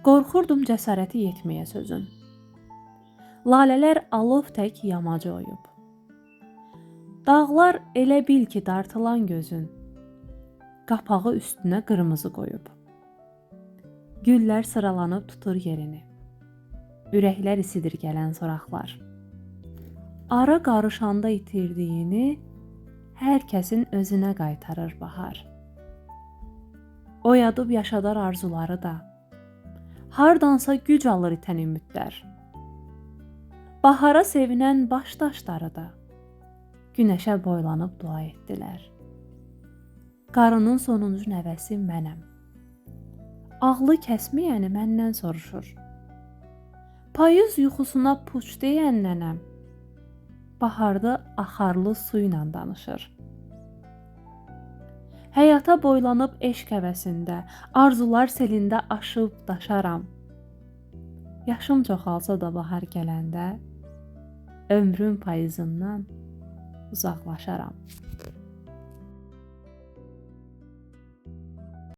Qorxurdum cəsarəti yetməyə sözün. Lalələr alov tək yamacı oyub. Dağlar elə bil ki dartılan gözün, qapağı üstünə qırmızı qoyub. Güllər sıralanıb tutur yerini. Ürəklər isidir gələn soraqlar. Ara qarışanda itirdiyini hər kəsin özünə qaytarır bahar. Oyadıb yaşadar arzuları da, hardansa güc alır itən ümidlər. Bahara sevinən baş daşları da, günəşə boylanıb dua etdilər. Qarının sonuncu nəvəsi mənəm. Ağlı kəsməyəni məndən soruşur. Payız yuxusuna puç deyən nənəm, baharda axarlı su ilə danışır. Həyata boylanıb eşq həvəsində, arzular selində aşıb daşaram. Yaşım çoxalsa da bahar gələndə, ömrüm payızından uzaqlaşaram.